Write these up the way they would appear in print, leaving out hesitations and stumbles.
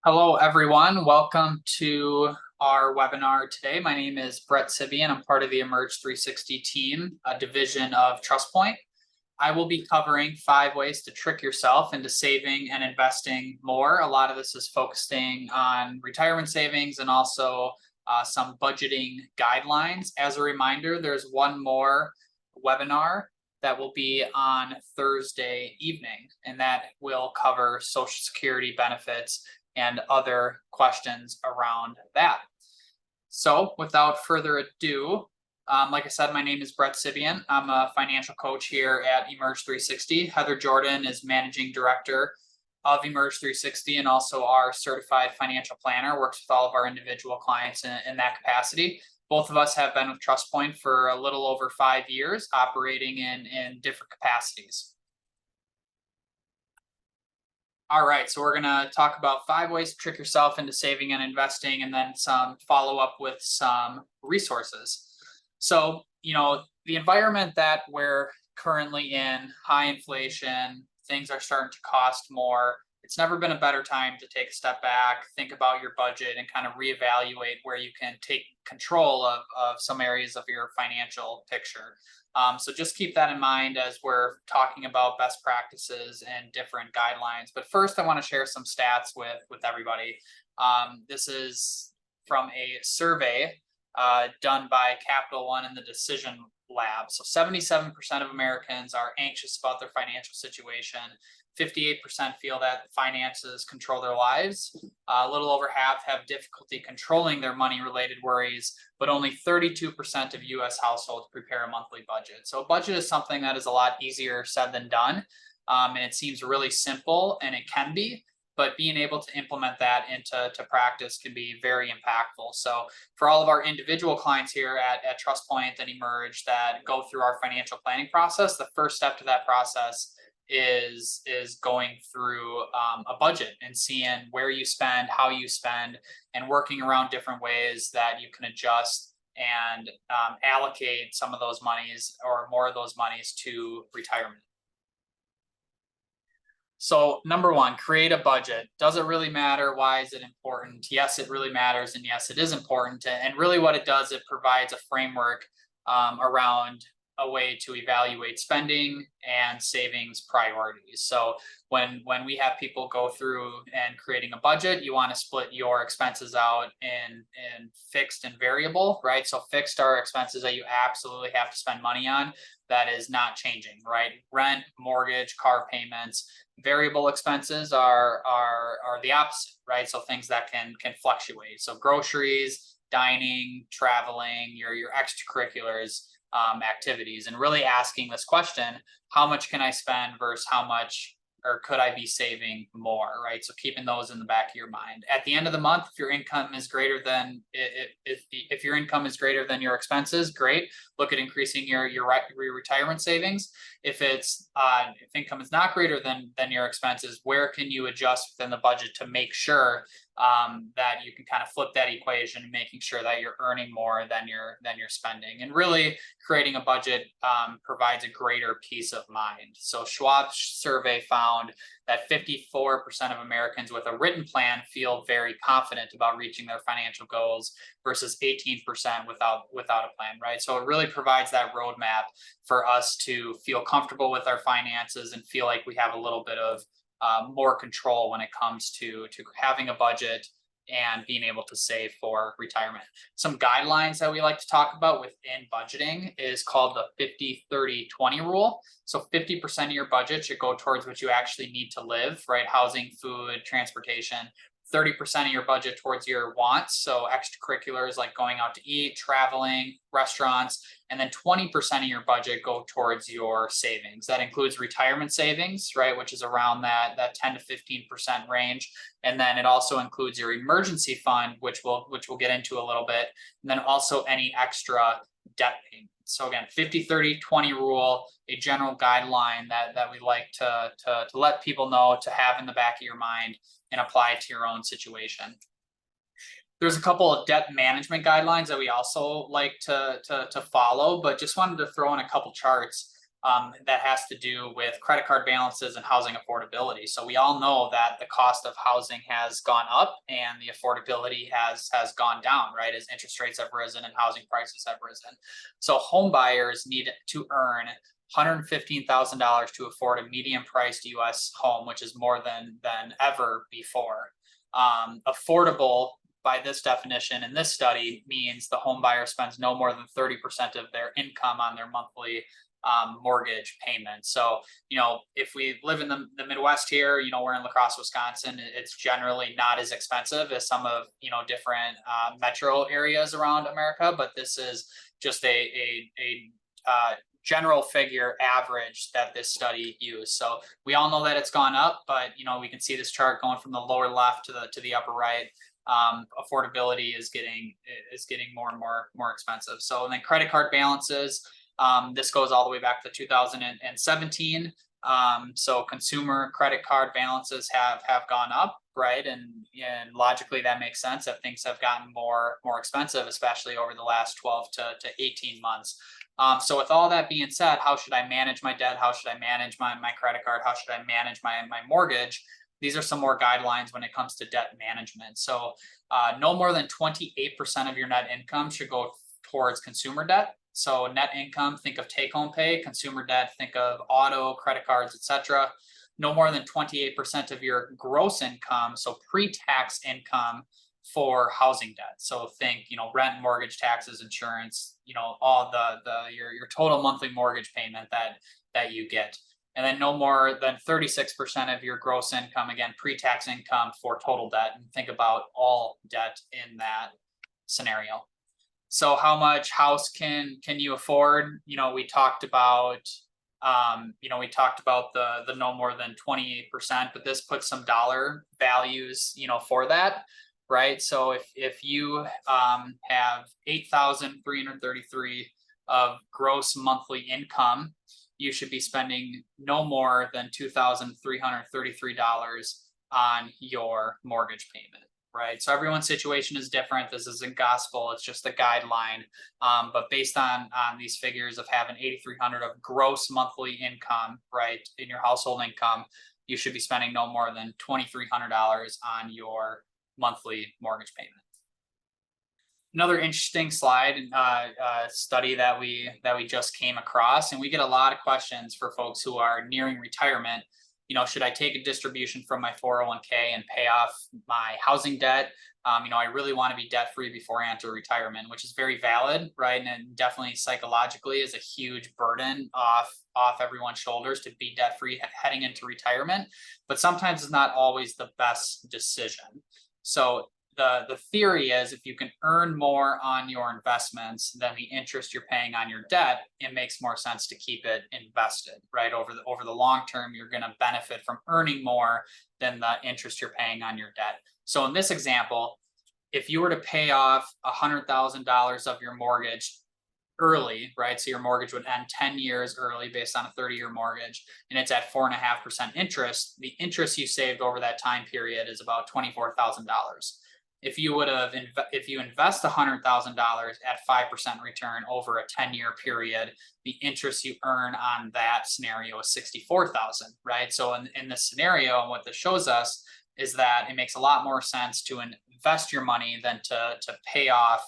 Hello, everyone. Welcome to our webinar today. My name is Brett Sebion. I'm part of the Emerge 360 team, a division of TrustPoint. I will be covering 5 ways to trick yourself into saving and investing more. A lot of this is focusing on retirement savings and also some budgeting guidelines. As a reminder, there's one more webinar that will be on Thursday evening, and that will cover Social Security benefits and other questions around that. So without further ado, like I said, my name is Brett Sebion. I'm a financial coach here at Emerge 360. Heather Jordan is managing director of Emerge 360 and also our certified financial planner, works with all of our individual clients in that capacity. Both of us have been with TrustPoint for a little over 5 years, operating in different capacities. All right, so we're gonna talk about 5 ways to trick yourself into saving and investing, and then some follow up with some resources. So, the environment that we're currently in, high inflation, things are starting to cost more. It's never been a better time to take a step back, think about your budget, and kind of reevaluate where you can take control of some areas of your financial picture. So just keep that in mind as we're talking about best practices and different guidelines. But first, I want to share some stats with everybody. This is from a survey done by Capital One and the Decision Lab. So 77% of Americans are anxious about their financial situation. 58% feel that finances control their lives. A little over half have difficulty controlling their money-related worries, but only 32% of US households prepare a monthly budget. So a budget is something that is a lot easier said than done. And it seems really simple, and it can be, but being able to implement that into practice can be very impactful. So for all of our individual clients here at TrustPoint and Emerge that go through our financial planning process, the first step to that process is going through a budget and seeing where you spend, how you spend, and working around different ways that you can adjust and allocate some of those monies or more of those monies to retirement. So number 1, create a budget. Does it really matter? Why is it important? Yes, it really matters, and yes, it is important. And really what it does, it provides a framework around a way to evaluate spending and savings priorities. So when we have people go through and creating a budget, you want to split your expenses out in fixed and variable, right? So fixed are expenses that you absolutely have to spend money on. That is not changing, right? Rent, mortgage, car payments. Variable expenses are the opposite, right? So things that can fluctuate. So groceries, dining, traveling, your extracurriculars, activities, and really asking this question: how much can I spend versus how much or could I be saving more, right? So keeping those in the back of your mind. At the end of the month, if your income is greater than if your income is greater than your expenses, great. Look at increasing your retirement savings. If income is not greater than your expenses, where can you adjust within the budget to make sure that you can kind of flip that equation and making sure that you're earning more than you're spending. And really creating a budget provides a greater peace of mind. So Schwab's survey found that 54% of Americans with a written plan feel very confident about reaching their financial goals versus 18% without a plan, right? So it really provides that roadmap for us to feel comfortable with our finances and feel like we have a little bit of more control when it comes to having a budget and being able to save for retirement. Some guidelines that we like to talk about within budgeting is called the 50-30-20 rule. So 50% of your budget should go towards what you actually need to live, right? Housing, food, transportation. 30% of your budget towards your wants, so extracurriculars like going out to eat, traveling, restaurants, and then 20% of your budget go towards your savings. That includes retirement savings, right, which is around that 10 to 15% range, and then it also includes your emergency fund, which we'll get into a little bit, and then also any extra debt payments. So again, 50-30-20 rule, a general guideline that we like to let people know, to have in the back of your mind and apply to your own situation. There's a couple of debt management guidelines that we also like to follow, but just wanted to throw in a couple charts. that has to do with credit card balances and housing affordability. So we all know that the cost of housing has gone up and the affordability has gone down, right? As interest rates have risen and housing prices have risen. So home buyers need to earn $115,000 to afford a medium priced US home, which is more than ever before. Affordable by this definition in this study means the home buyer spends no more than 30% of their income on their monthly mortgage payment. So, if we live in the Midwest here, we're in La Crosse, Wisconsin, it's generally not as expensive as some of, different metro areas around America, but this is just a general figure average that this study used. So we all know that it's gone up, but we can see this chart going from the lower left to the upper right. Affordability is getting more and more expensive. So and then credit card balances. This goes all the way back to 2017. So consumer credit card balances have gone up, right? And logically that makes sense that things have gotten more expensive, especially over the last 12 to 18 months. So with all that being said, how should I manage my debt? How should I manage my credit card? How should I manage my mortgage? These are some more guidelines when it comes to debt management. So no more than 28% of your net income should go towards consumer debt. So net income, think of take-home pay. Consumer debt, think of auto, credit cards, etc. No more than 28% of your gross income, so pre-tax income for housing debt. So think, rent, mortgage, taxes, insurance, all your total monthly mortgage payment that you get. And then no more than 36% of your gross income, again, pre-tax income for total debt. And think about all debt in that scenario. So how much house can you afford? We talked about the no more than 28%, but this puts some dollar values, for that, right? So if you have 8,333 of gross monthly income, you should be spending no more than $2,333 on your mortgage payment, right? So everyone's situation is different. This isn't gospel, it's just a guideline. But based on these figures of having 8,300 of gross monthly income, right, in your household income, you should be spending no more than $2,300 on your monthly mortgage payment. Another interesting slide study that we just came across, and we get a lot of questions for folks who are nearing retirement. Should I take a distribution from my 401k and pay off my housing debt? I really want to be debt free before I enter retirement, which is very valid, right? And definitely psychologically is a huge burden off everyone's shoulders to be debt free heading into retirement. But sometimes it's not always the best decision. So the theory is if you can earn more on your investments than the interest you're paying on your debt, it makes more sense to keep it invested, right? Over the long term, you're going to benefit from earning more than the interest you're paying on your debt. So in this example, if you were to pay off $100,000 of your mortgage early, right? So your mortgage would end 10 years early based on a 30-year mortgage, and it's at 4.5% interest. The interest you saved over that time period is about $24,000. If you invest $100,000 at 5% return over a 10-year period, the interest you earn on that scenario is $64,000, right? So in this scenario, what this shows us is that it makes a lot more sense to invest your money than to pay off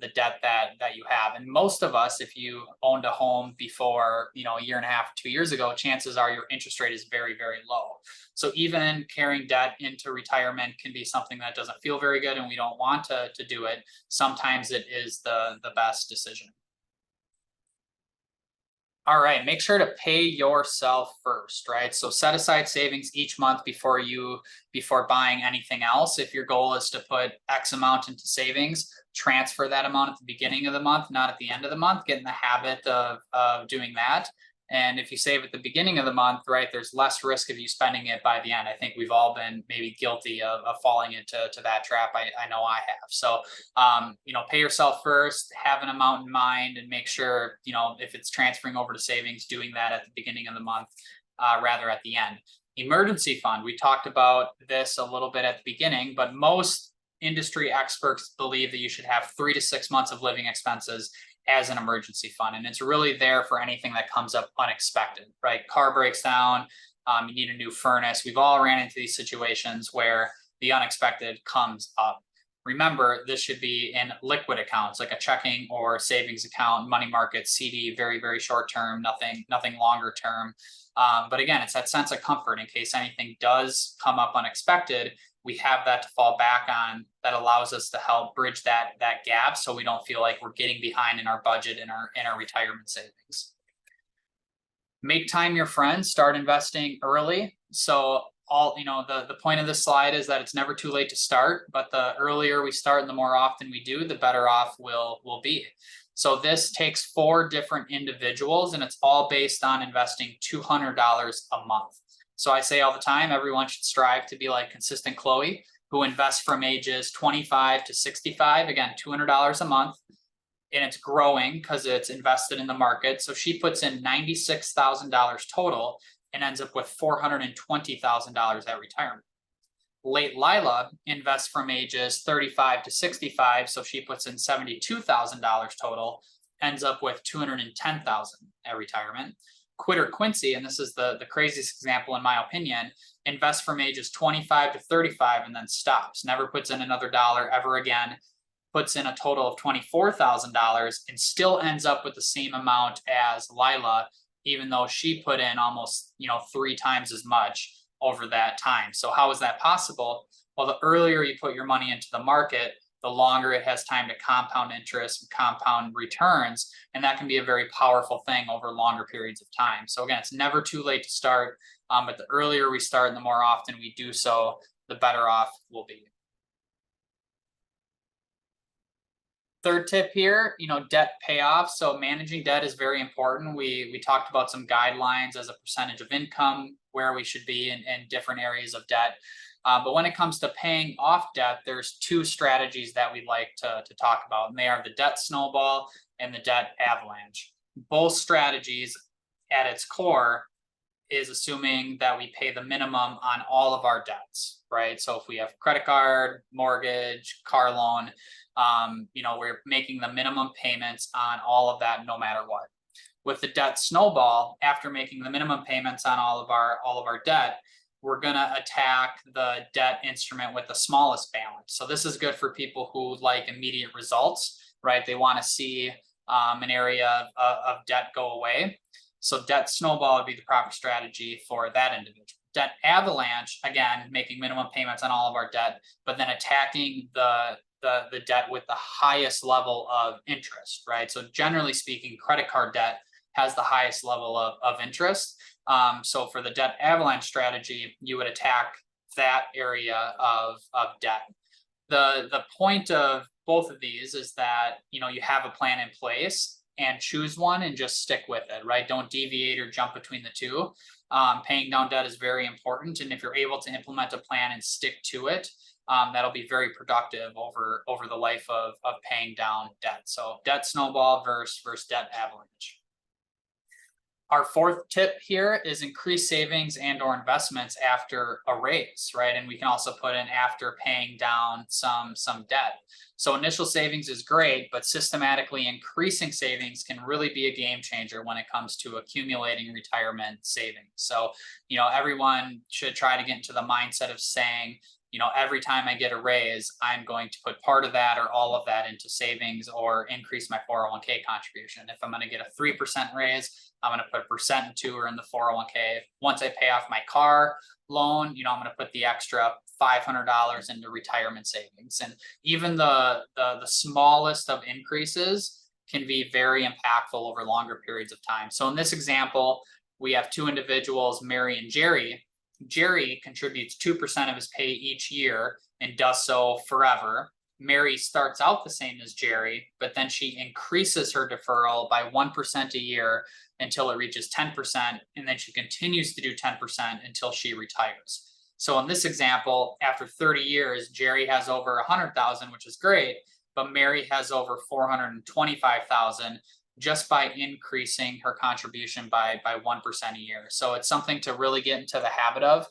the debt that you have. And most of us, if you owned a home before, a year and a half, 2 years ago, chances are your interest rate is very, very low. So even carrying debt into retirement can be something that doesn't feel very good, and we don't want to do it. Sometimes it is the best decision. All right, make sure to pay yourself first, right? So set aside savings each month before buying anything else. If your goal is to put X amount into savings, transfer that amount at the beginning of the month, not at the end of the month. Get in the habit of doing that. And if you save at the beginning of the month, right, there's less risk of you spending it by the end. I think we've all been maybe guilty of falling into that trap. I know I have. So, pay yourself first, have an amount in mind, and make sure, if it's transferring over to savings, doing that at the beginning of the month rather at the end. Emergency fund. We talked about this a little bit at the beginning, but most industry experts believe that you should have 3 to 6 months of living expenses as an emergency fund. And it's really there for anything that comes up unexpected, right? Car breaks down, you need a new furnace. We've all ran into these situations where the unexpected comes up. Remember, this should be in liquid accounts, like a checking or savings account, money market, CD, very, very short term, nothing longer term. But again, it's that sense of comfort in case anything does come up unexpected. We have that to fall back on that allows us to help bridge that gap, so we don't feel like we're getting behind in our budget in our retirement savings. Make time your friend. Start investing early. So the point of this slide is that it's never too late to start, but the earlier we start and the more often we do, the better off we'll be. So this takes 4 different individuals, and it's all based on investing $200 a month. So I say all the time, everyone should strive to be like consistent Chloe, who invests from ages 25 to 65, again, $200 a month. And it's growing because it's invested in the market. So she puts in $96,000 total and ends up with $420,000 at retirement. Late Lila invests from ages 35 to 65. So she puts in $72,000 total, ends up with $210,000 at retirement. Quitter Quincy, and this is the craziest example in my opinion, invests from ages 25 to 35 and then stops, never puts in another dollar ever again, puts in a total of $24,000 and still ends up with the same amount as Lila, even though she put in almost 3 times as much over that time. So how is that possible? Well, the earlier you put your money into the market, the longer it has time to compound interest and compound returns. And that can be a very powerful thing over longer periods of time. So again, it's never too late to start, but the earlier we start and the more often we do so, the better off we'll be. Third tip here, debt payoff. So managing debt is very important. We talked about some guidelines as a percentage of income, where we should be in different areas of debt. But when it comes to paying off debt, there's 2 strategies that we'd like to talk about, and they are the debt snowball and the debt avalanche. Both strategies at its core is assuming that we pay the minimum on all of our debts, right? So if we have credit card, mortgage, car loan, we're making the minimum payments on all of that no matter what. With the debt snowball, after making the minimum payments on all of our debt, we're going to attack the debt instrument with the smallest balance. So this is good for people who like immediate results, right? They want to see an area of debt go away. So debt snowball would be the proper strategy for that individual. Debt avalanche, again, making minimum payments on all of our debt, but then attacking the debt with the highest level of interest, right? So generally speaking, credit card debt has the highest level of interest. So for the debt avalanche strategy, you would attack that area of debt. The point of both of these is that you have a plan in place and choose one and just stick with it, right? Don't deviate or jump between the two. Paying down debt is very important, and if you're able to implement a plan and stick to it, that'll be very productive over the life of paying down debt. So debt snowball versus debt avalanche. Our 4th tip here is increase savings and or investments after a raise, right? And we can also put in after paying down some debt. So initial savings is great, but systematically increasing savings can really be a game changer when it comes to accumulating retirement savings. So, everyone should try to get into the mindset of saying, every time I get a raise, I'm going to put part of that or all of that into savings or increase my 401k contribution. If I'm going to get a 3% raise, I'm going to put 1% or in the 401k. Once I pay off my car loan, I'm going to put the extra $500 into retirement savings. And even the smallest of increases can be very impactful over longer periods of time. So in this example, we have 2 individuals, Mary and Jerry. Jerry contributes 2% of his pay each year and does so forever. Mary starts out the same as Jerry, but then she increases her deferral by 1% a year until it reaches 10%, and then she continues to do 10% until she retires. So in this example, after 30 years, Jerry has over 100,000, which is great, but Mary has over 425,000 just by increasing her contribution by 1% a year. So it's something to really get into the habit of.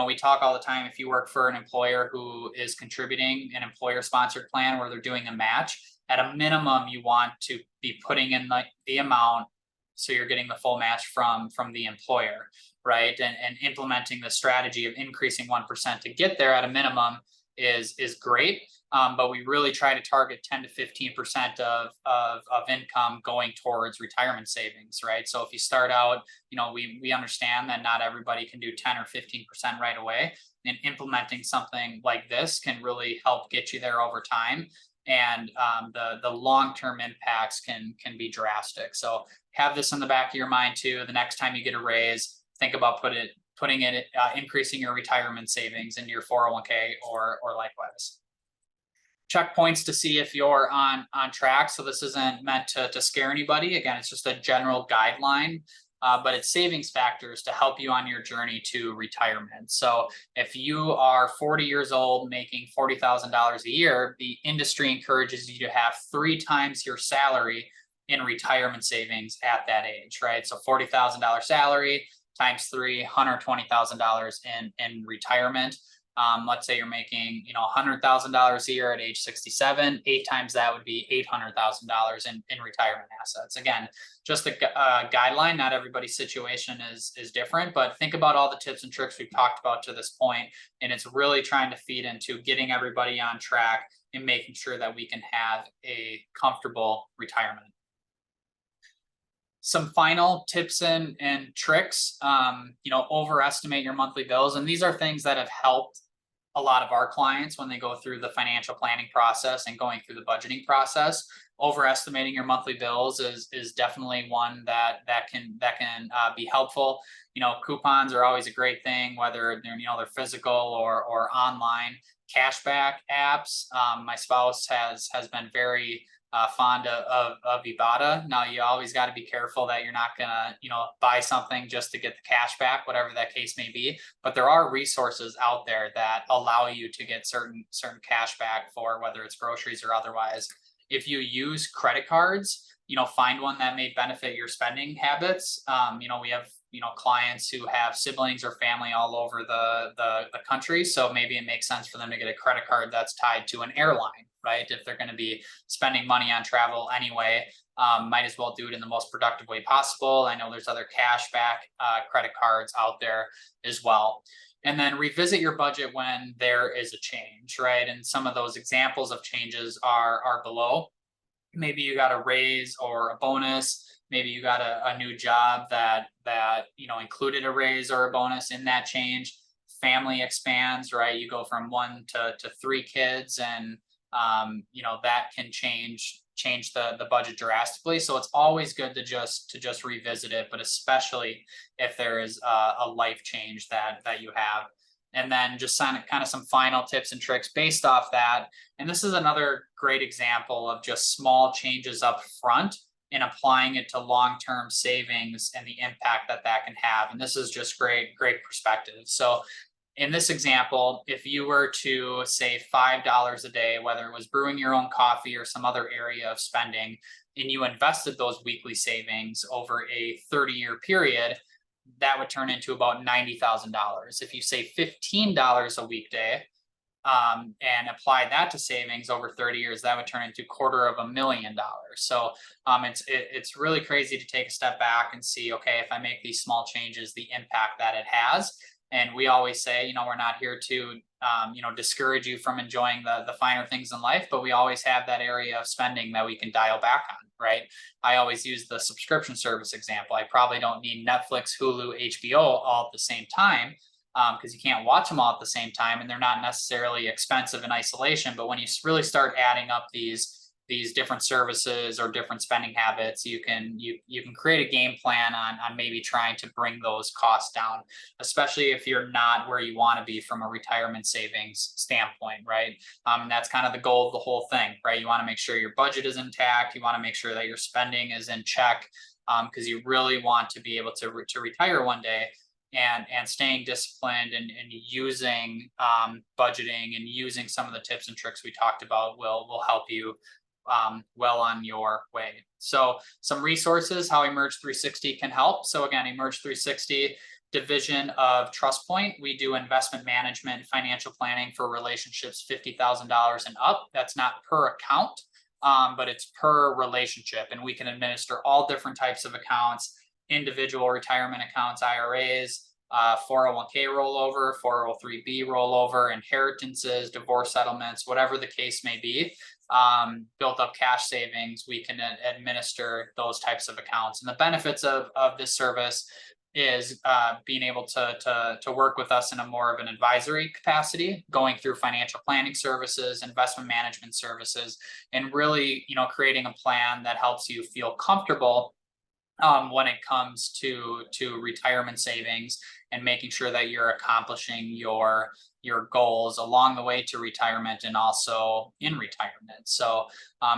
We talk all the time, if you work for an employer who is contributing an employer sponsored plan where they're doing a match, at a minimum, you want to be putting in the amount so you're getting the full match from the employer, right? And implementing the strategy of increasing 1% to get there at a minimum is great. But we really try to target 10 to 15% of income going towards retirement savings, right? So if you start out, we understand that not everybody can do 10 or 15% right away, and implementing something like this can really help get you there over time. And the long-term impacts can be drastic. So have this in the back of your mind too. The next time you get a raise, think about putting it increasing your retirement savings into your 401k or likewise. Checkpoints to see if you're on track. So this isn't meant to scare anybody. Again, it's just a general guideline, but it's savings factors to help you on your journey to retirement. So if you are 40 years old making $40,000 a year, the industry encourages you to have 3 times your salary in retirement savings at that age, right? So $40,000 salary times 3, $120,000 in retirement. Let's say you're making, $100,000 a year at age 67, 8 times that would be $800,000 in retirement assets. Again, just a guideline. Not everybody's situation is different, but think about all the tips and tricks we've talked about to this point, and it's really trying to feed into getting everybody on track and making sure that we can have a comfortable retirement. Some final tips and tricks, overestimate your monthly bills. And these are things that have helped a lot of our clients when they go through the financial planning process and going through the budgeting process. Overestimating your monthly bills is definitely one that can be helpful. Coupons are always a great thing, whether they're physical or online. Cashback apps. My spouse has been very fond of Ibotta. Now, you always got to be careful that you're not gonna, buy something just to get the cash back, whatever that case may be. But there are resources out there that allow you to get certain cash back for whether it's groceries or otherwise. If you use credit cards, find one that may benefit your spending habits. We have clients who have siblings or family all over the country, so maybe it makes sense for them to get a credit card that's tied to an airline, right? If they're going to be spending money on travel anyway, might as well do it in the most productive way possible. I know there's other cashback credit cards out there as well. And then revisit your budget when there is a change, right? And some of those examples of changes are below. Maybe you got a raise or a bonus. Maybe you got a new job that included a raise or a bonus in that change. Family expands, right? You go from 1 to 3 kids, and that can change the budget drastically. So it's always good to just revisit it, but especially if there is a life change that you have. And then just kind of some final tips and tricks based off that. And this is another great example of just small changes up front and applying it to long-term savings and the impact that can have. And this is just great perspective. So in this example, if you were to save $5 a day, whether it was brewing your own coffee or some other area of spending, and you invested those weekly savings over a 30-year period, that would turn into about $90,000. If you save $15 a weekday and apply that to savings over 30 years, that would turn into $250,000. So it's really crazy to take a step back and see, okay, if I make these small changes, the impact that it has. And we always say, we're not here to, discourage you from enjoying the finer things in life, but we always have that area of spending that we can dial back on, right? I always use the subscription service example. I probably don't need Netflix, Hulu, HBO all at the same time, because you can't watch them all at the same time, and they're not necessarily expensive in isolation. But when you really start adding up these different services or different spending habits, you can create a game plan on maybe trying to bring those costs down, especially if you're not where you want to be from a retirement savings standpoint, right? And that's kind of the goal of the whole thing, right? You want to make sure your budget is intact. You want to make sure that your spending is in check, because you really want to be able to retire one day. And staying disciplined and using budgeting and using some of the tips and tricks we talked about will help you well on your way. So some resources, how Emerge 360 can help. So again, Emerge 360, division of TrustPoint. We do investment management and financial planning for relationships $50,000 and up. That's not per account. but it's per relationship, and we can administer all different types of accounts, individual retirement accounts, IRAs, 401k rollover, 403b rollover, inheritances, divorce settlements, whatever the case may be. Built up cash savings, we can administer those types of accounts. And the benefits of this service is being able to work with us in a more of an advisory capacity, going through financial planning services, investment management services, and really, creating a plan that helps you feel comfortable when it comes to retirement savings, and making sure that you're accomplishing your goals along the way to retirement and also in retirement. So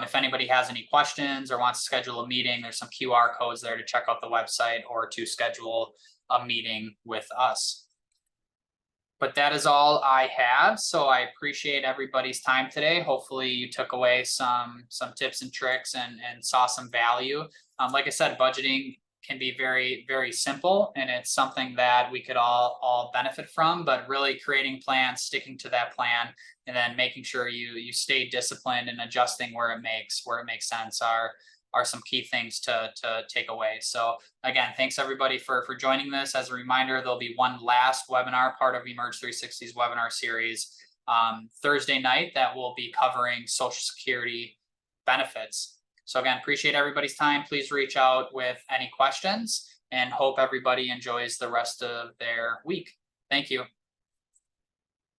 if anybody has any questions or wants to schedule a meeting, there's some QR codes there to check out the website or to schedule a meeting with us. But that is all I have. So I appreciate everybody's time today. Hopefully you took away some tips and tricks and saw some value. Like I said, budgeting can be very, very simple, and it's something that we could all benefit from, but really creating plans, sticking to that plan, and then making sure you stay disciplined and adjusting where it makes sense are some key things to take away. So again, thanks everybody for joining this. As a reminder, there'll be one last webinar, part of Emerge 360's webinar series, Thursday night, that will be covering Social Security benefits. So again, appreciate everybody's time. Please reach out with any questions, and hope everybody enjoys the rest of their week. Thank you.